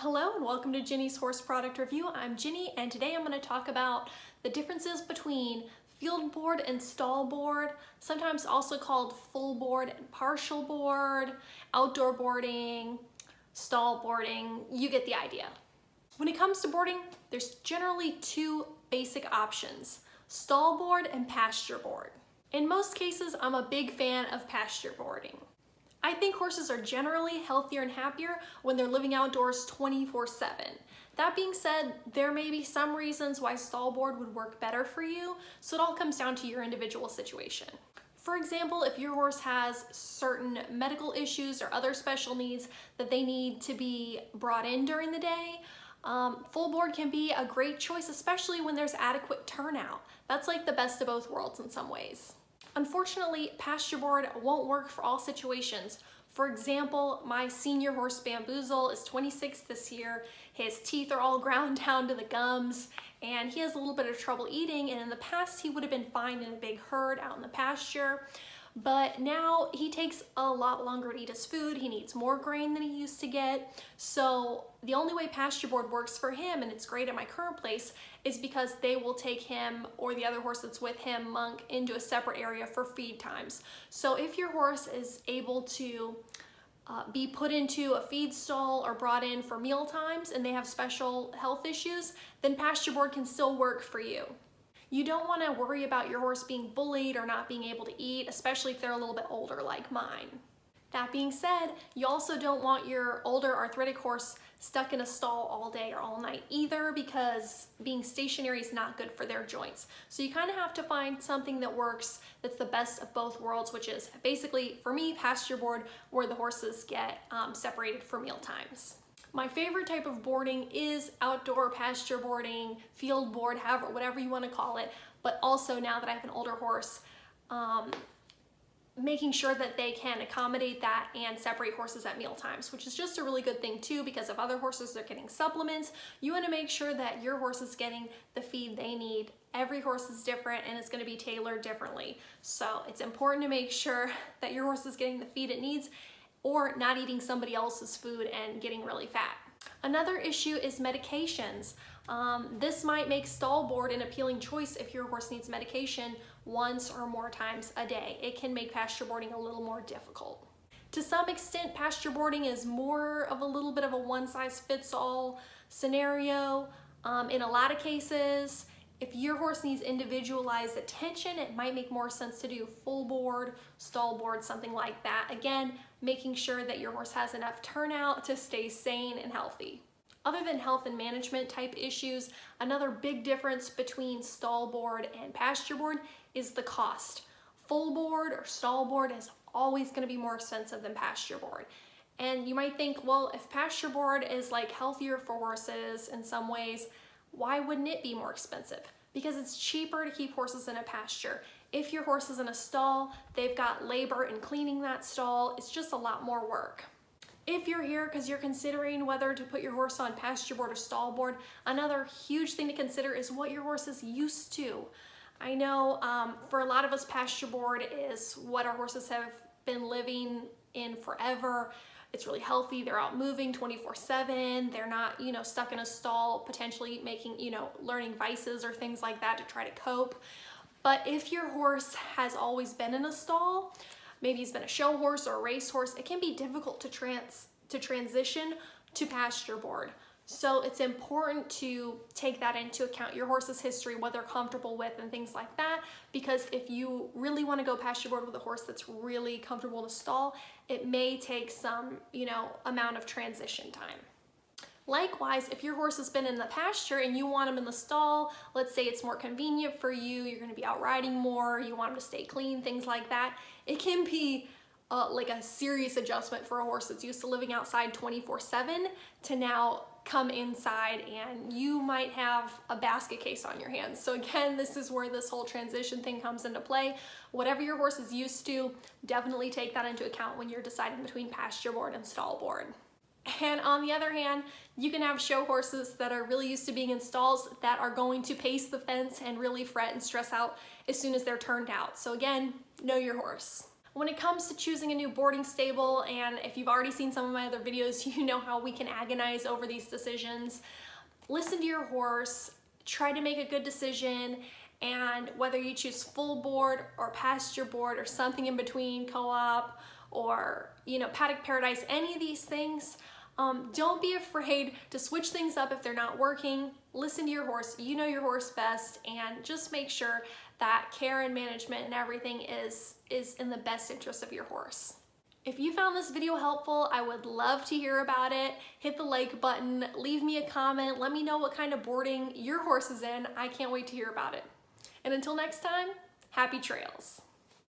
Hello and welcome to Ginny's Horse Product Review. I'm Ginny and today I'm going to talk about the differences between field board and stall board, sometimes also called full board and partial board, outdoor boarding, stall boarding, you get the idea. When it comes to boarding, there's generally two basic options, stall board and pasture board. In most cases, I'm a big fan of pasture boarding. I think horses are generally healthier and happier when they're living outdoors 24/7. That being said, there may be some reasons why stallboard would work better for you, so it all comes down to your individual situation. For example, if your horse has certain medical issues or other special needs that they need to be brought in during the day, full board can be a great choice, especially when there's adequate turnout. That's like the best of both worlds in some ways. Unfortunately, pasture board won't work for all situations. For example, my senior horse Bamboozle is 26 this year. His teeth are all ground down to the gums and he has a little bit of trouble eating, and in the past he would have been fine in a big herd out in the pasture. But now he takes a lot longer to eat his food. He needs more grain than he used to get. So the only way pasture board works for him, and it's great at my current place, is because they will take him or the other horse that's with him, Monk, into a separate area for feed times. So if your horse is able to be put into a feed stall or brought in for meal times and they have special health issues, then pasture board can still work for you. You don't want to worry about your horse being bullied or not being able to eat, especially if they're a little bit older like mine. That being said, you also don't want your older arthritic horse stuck in a stall all day or all night either, because being stationary is not good for their joints. So you kind of have to find something that works, that's the best of both worlds, which is basically, for me, pasture board, where the horses get separated for meal times. My favorite type of boarding is outdoor pasture boarding, field board, however, whatever you want to call it, but also now that I have an older horse, making sure that they can accommodate that and separate horses at meal times, which is just a really good thing too, because if other horses are getting supplements, you want to make sure that your horse is getting the feed they need. Every horse is different and it's going to be tailored differently. So it's important to make sure that your horse is getting the feed it needs, or not eating somebody else's food and getting really fat. Another issue is medications. This might make stallboard an appealing choice if your horse needs medication once or more times a day. It can make pasture boarding a little more difficult. To some extent, pasture boarding is more of a little bit of a one-size-fits-all scenario. In a lot of cases, if your horse needs individualized attention, it might make more sense to do full board, stall board, something like that. Again, making sure that your horse has enough turnout to stay sane and healthy. Other than health and management type issues, another big difference between stall board and pasture board is the cost. Full board or stall board is always going to be more expensive than pasture board. And you might think, well, if pasture board is like healthier for horses in some ways, why wouldn't it be more expensive? Because it's cheaper to keep horses in a pasture. If your horse is in a stall, they've got labor in cleaning that stall. It's just a lot more work. If you're here because you're considering whether to put your horse on pasture board or stall board, another huge thing to consider is what your horse is used to. I know for a lot of us, pasture board is what our horses have been living in forever. It's really healthy. They're out moving 24/7. They're not, stuck in a stall, potentially making, learning vices or things like that to try to cope. But if your horse has always been in a stall, maybe he's been a show horse or a race horse, it can be difficult to transition to pasture board. So it's important to take that into account, your horse's history, what they're comfortable with and things like that, because if you really want to go pasture board with a horse that's really comfortable in a stall, it may take some, amount of transition time. Likewise, if your horse has been in the pasture and you want him in the stall, let's say it's more convenient for you, you're going to be out riding more, you want him to stay clean, things like that, it can be like a serious adjustment for a horse that's used to living outside 24/7 to now come inside, and you might have a basket case on your hands. So again, this is where this whole transition thing comes into play. Whatever your horse is used to, definitely take that into account when you're deciding between pasture board and stall board. And on the other hand, you can have show horses that are really used to being in stalls that are going to pace the fence and really fret and stress out as soon as they're turned out. So again, know your horse. When it comes to choosing a new boarding stable, and if you've already seen some of my other videos, you know how we can agonize over these decisions. Listen to your horse, try to make a good decision, and whether you choose full board or pasture board or something in between, co-op or paddock paradise, any of these things, don't be afraid to switch things up if they're not working. Listen to your horse, you know your horse best, and just make sure that care and management and everything is in the best interest of your horse. If you found this video helpful, I would love to hear about it. Hit the like button, leave me a comment, let me know what kind of boarding your horse is in. I can't wait to hear about it. And until next time, happy trails.